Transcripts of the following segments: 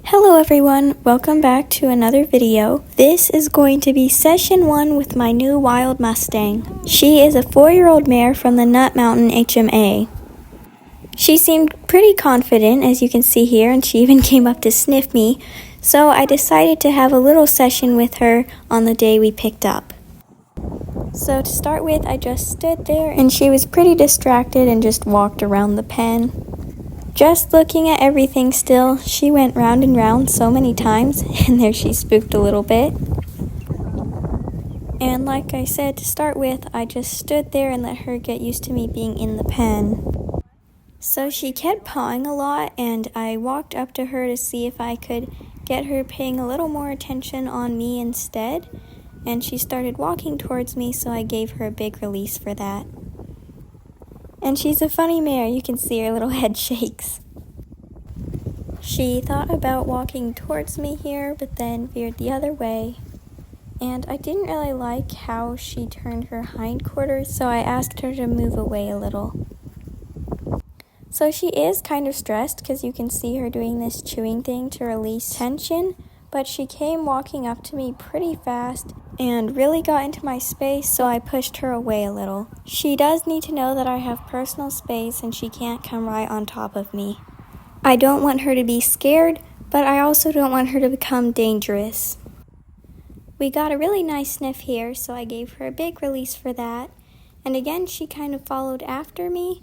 Hello everyone, welcome back to another video. This is going to be session 1 with my new wild Mustang. She is a 4-year-old mare from the Nut Mountain HMA. She seemed pretty confident, as you can see here, and she even came up to sniff me, so I decided to have a little session with her on the day we picked up. So to start with, I just stood there and she was pretty distracted and just walked around the pen. Just looking at everything still, she went round and round so many times, and there she spooked a little bit. And like I said, to start with, I just stood there and let her get used to me being in the pen. So she kept pawing a lot, and I walked up to her to see if I could get her paying a little more attention on me instead. And she started walking towards me, so I gave her a big release for that. And she's a funny mare, you can see her little head shakes. She thought about walking towards me here, but then veered the other way. And I didn't really like how she turned her hindquarters, so I asked her to move away a little. So she is kind of stressed because you can see her doing this chewing thing to release tension, but she came walking up to me pretty fast and really got into my space, so I pushed her away a little. She does need to know that I have personal space and she can't come right on top of me. I don't want her to be scared, but I also don't want her to become dangerous. We got a really nice sniff here, so I gave her a big release for that. And again, she kind of followed after me,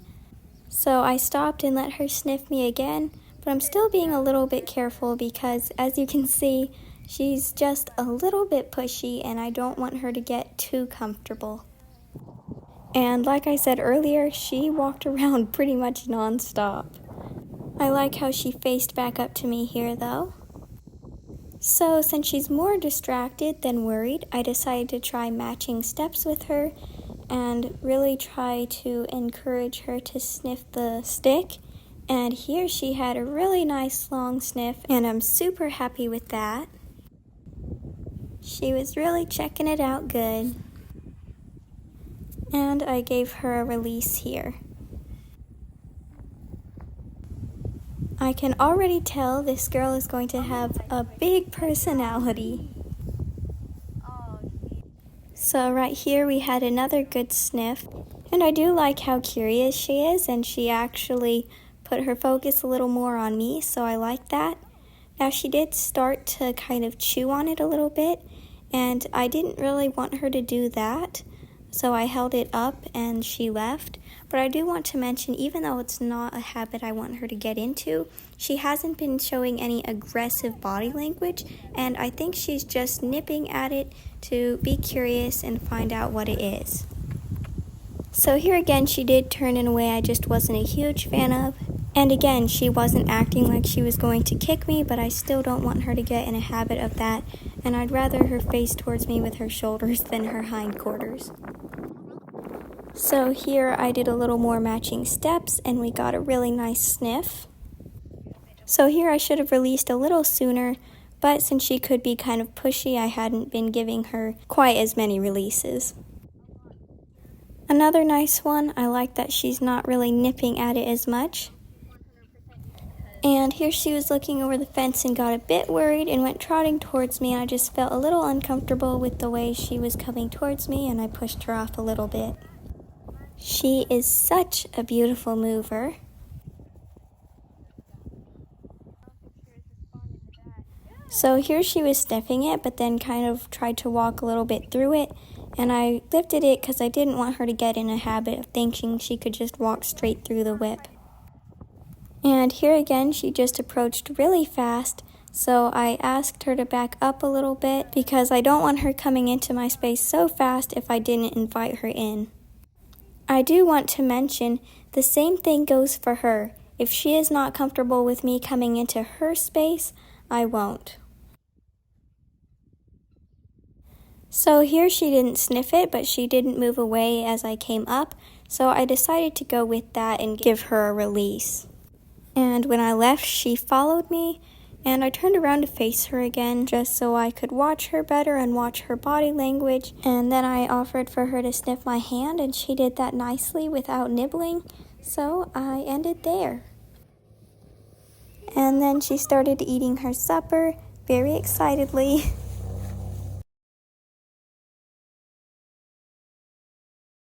so I stopped and let her sniff me again, but I'm still being a little bit careful because, as you can see, she's just a little bit pushy and I don't want her to get too comfortable. And like I said earlier, she walked around pretty much non-stop. I like how she faced back up to me here though. So since she's more distracted than worried, I decided to try matching steps with her and really try to encourage her to sniff the stick. And here she had a really nice long sniff, and I'm super happy with that. She was really checking it out good. And I gave her a release here. I can already tell this girl is going to have a big personality. So right here we had another good sniff. And I do like how curious she is, and she actually put her focus a little more on me, so I like that. Now she did start to kind of chew on it a little bit, and I didn't really want her to do that, so I held it up and she left. But I do want to mention, even though it's not a habit I want her to get into, she hasn't been showing any aggressive body language, and I think she's just nipping at it to be curious and find out what it is. So here again, she did turn in a way I just wasn't a huge fan of. And again, she wasn't acting like she was going to kick me, but I still don't want her to get in a habit of that, and I'd rather her face towards me with her shoulders than her hindquarters. So here I did a little more matching steps, and we got a really nice sniff. So here I should have released a little sooner, but since she could be kind of pushy, I hadn't been giving her quite as many releases. Another nice one, I like that she's not really nipping at it as much. And here she was looking over the fence and got a bit worried and went trotting towards me, and I just felt a little uncomfortable with the way she was coming towards me, and I pushed her off a little bit. She is such a beautiful mover. So here she was sniffing it, but then kind of tried to walk a little bit through it, and I lifted it because I didn't want her to get in a habit of thinking she could just walk straight through the whip. And here again, she just approached really fast, so I asked her to back up a little bit because I don't want her coming into my space so fast if I didn't invite her in. I do want to mention the same thing goes for her. If she is not comfortable with me coming into her space, I won't. So here she didn't sniff it, but she didn't move away as I came up, so I decided to go with that and give her a release. And when I left, she followed me, and I turned around to face her again just so I could watch her better and watch her body language. And then I offered for her to sniff my hand, and she did that nicely without nibbling, so I ended there. And then she started eating her supper very excitedly.